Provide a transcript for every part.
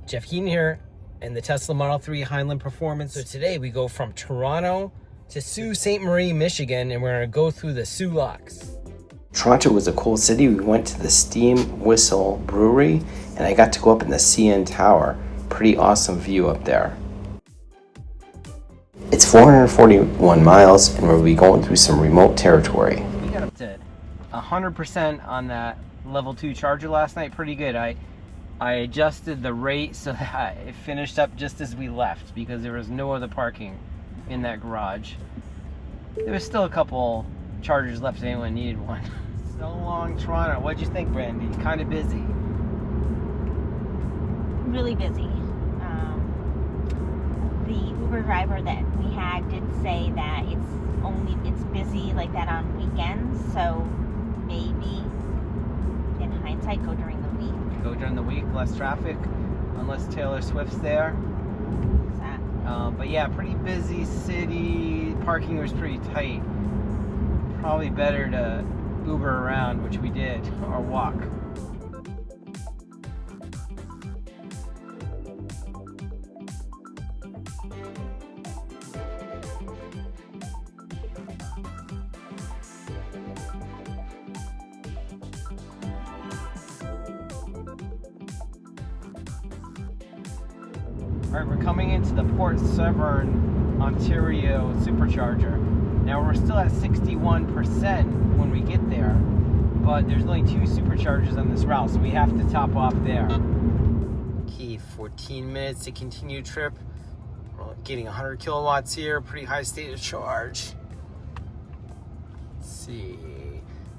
Jeff Heaton here, and the Tesla Model 3 Highland Performance. So today we go from Toronto to Sault Ste. Marie, Michigan, and we're gonna go through the Soo Locks. Toronto was a cool city. We went to the Steam Whistle Brewery, and I got to go up in the CN Tower. Pretty awesome view up there. It's 441 miles, and we'll be going through some remote territory. We got up to 100% on that level 2 charger last night. Pretty good. I adjusted the rate so that it finished up just as we left because there was no other parking in that garage. There was still a couple chargers left if anyone needed one. So long, Toronto. What'd you think, Brandy? Kind of busy. Really busy. The Uber driver that we had did say that it's busy like that on weekends, so maybe in hindsight go during the week. Go during the week, less traffic, unless Taylor Swift's there. Exactly. But yeah, pretty busy city. Parking was pretty tight. Probably better to Uber around, which we did, or walk. All right, we're coming into the Port Severn, Ontario supercharger. Now we're still at 61% when we get there, but there's only 2 superchargers on this route, so we have to top off there. Okay, 14 minutes to continue trip. We're getting 100 kilowatts here, pretty high state of charge. Let's see,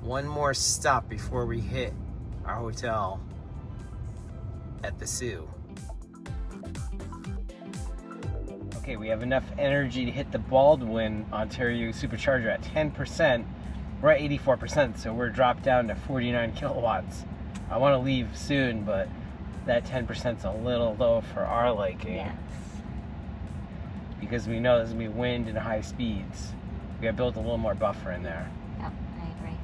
one more stop before we hit our hotel at the Soo. Okay, we have enough energy to hit the Baldwin Ontario supercharger at 10%. We're at 84%, so we're dropped down to 49 kilowatts. I want to leave soon, but that 10%'s a little low for our liking. Yes. Because we know there's going to be wind and high speeds. We got to build a little more buffer in there. Yep, I agree.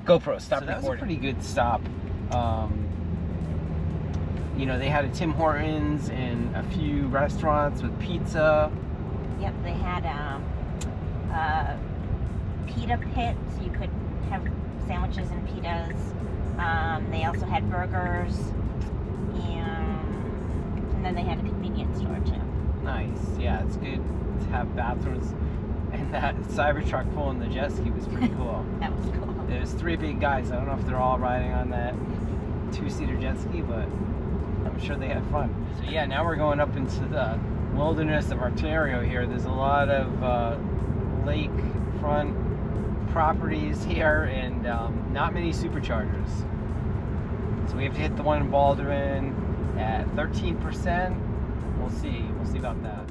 GoPro, stop recording. That was a pretty good stop. You know, they had a Tim Hortons and a few restaurants with pizza. Yep, they had a pita pit, so you could have sandwiches and pitas. They also had burgers, and then they had a convenience store too. Nice, yeah, it's good to have bathrooms. And that Cybertruck pulling the jet ski was pretty cool. That was cool. There's 3 big guys. I don't know if they're all riding on that 2-seater jet ski, but I'm sure they had fun. So yeah, now we're going up into the wilderness of Ontario here. There's a lot of lakefront properties here and not many superchargers. So we have to hit the one in Baldwin at 13%. We'll see about that.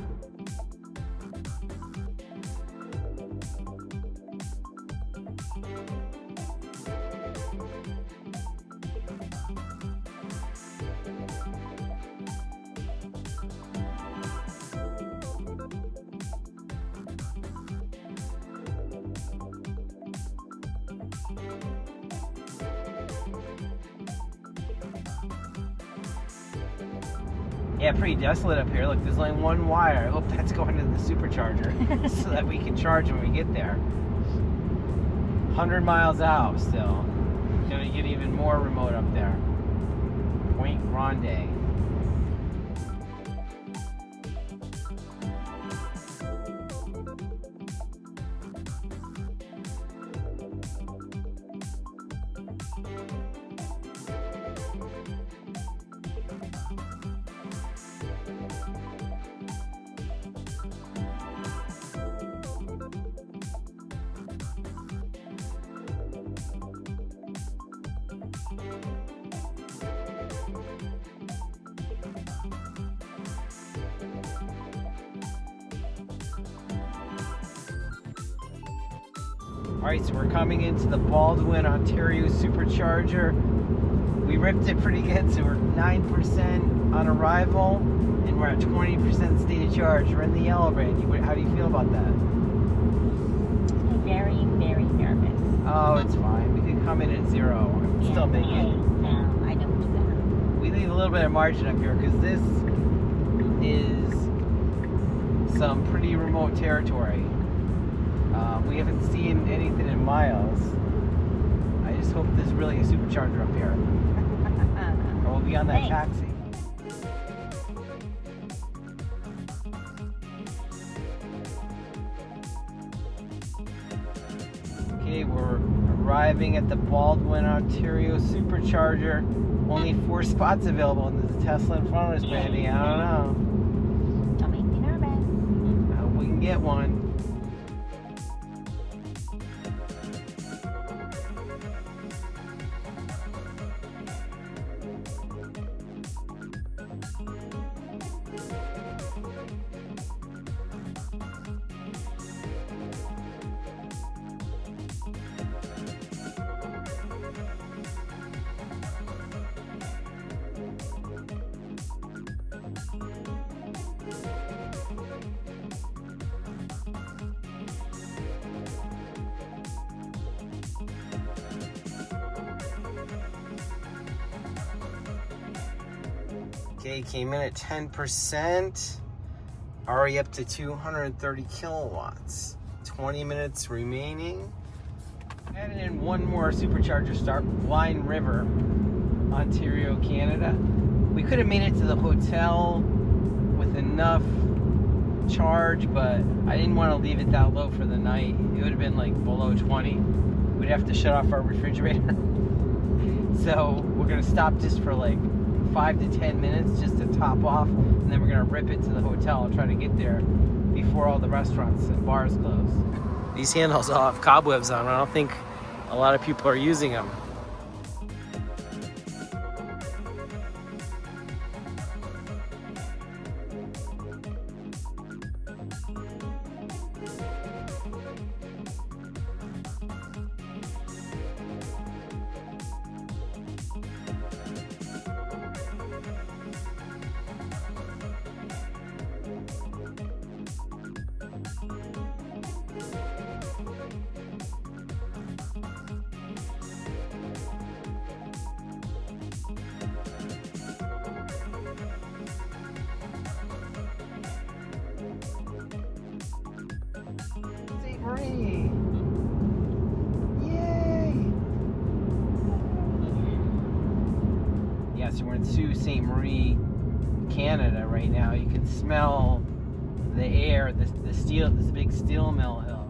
Yeah, pretty desolate up here. Look, there's only one wire. I hope that's going to the supercharger so that we can charge when we get there. 100 miles out still. Gonna get even more remote up there. Point Grande. Alright, so we're coming into the Baldwin, Ontario supercharger. We ripped it pretty good, so we're 9% on arrival, and we're at 20% state of charge. We're in the yellow, Brandy. How do you feel about that? Very, very nervous. Oh, it's fine. We can come in at 0 and still make it. No, I don't do that. We leave a little bit of margin up here because this is some pretty remote territory. We haven't seen anything in miles. I just hope there's really a supercharger up here. Or we'll be on that taxi. Okay, we're arriving at the Baldwin, Ontario supercharger. Only 4 spots available, and there's a Tesla in front of us, Brandy. I don't know. Don't make me nervous. I hope we can get one. Okay, came in at 10%, already up to 230 kilowatts. 20 minutes remaining. Added in one more supercharger start, Blind River, Ontario, Canada. We could have made it to the hotel with enough charge, but I didn't want to leave it that low for the night. It would have been like below 20. We'd have to shut off our refrigerator. So we're gonna stop just for like 5 to 10 minutes just to top off, and then we're gonna rip it to the hotel and try to get there before all the restaurants and bars close. These handles all have cobwebs on them. I don't think a lot of people are using them. Marie. Yay! Yeah, so we're in Sault Ste. Marie, Canada right now. You can smell the air, the steel, this big steel mill hill.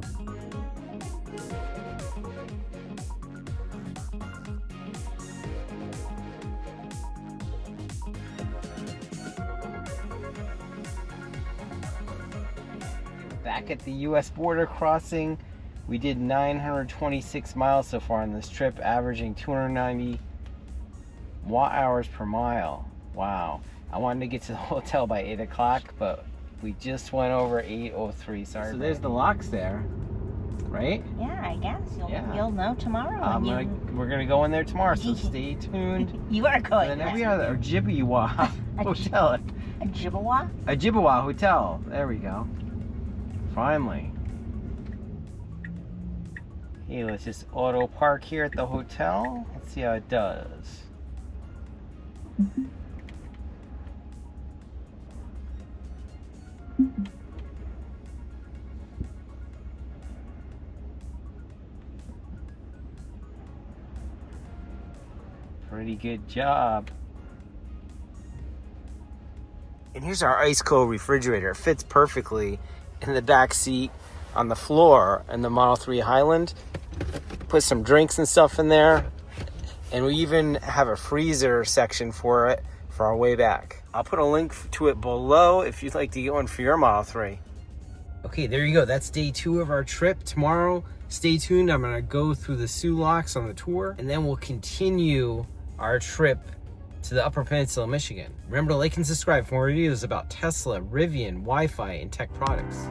Back at the U.S. border crossing, we did 926 miles so far on this trip, averaging 290 watt-hours per mile. Wow. I wanted to get to the hotel by 8 o'clock, but we just went over 8:03. Sorry. So there's the locks there, right? Yeah, I guess. You'll know tomorrow. We're going to go in there tomorrow, so stay tuned. You are going. And then we are at Ojibwa Hotel. A Ojibwa? Ojibwa Hotel. There we go. Finally. Okay, let's just auto park here at the hotel. Let's see how it does. Pretty good job. And here's our ice cold refrigerator. It fits perfectly in the back seat on the floor in the Model 3 Highland. Put some drinks and stuff in there. And we even have a freezer section for it for our way back. I'll put a link to it below if you'd like to get one for your Model 3. Okay, there you go. That's day 2 of our trip. Tomorrow, stay tuned. I'm gonna go through the Sioux Locks on the tour, and then we'll continue our trip to the Upper Peninsula, Michigan. Remember to like and subscribe for more videos about Tesla, Rivian, Wi-Fi, and tech products.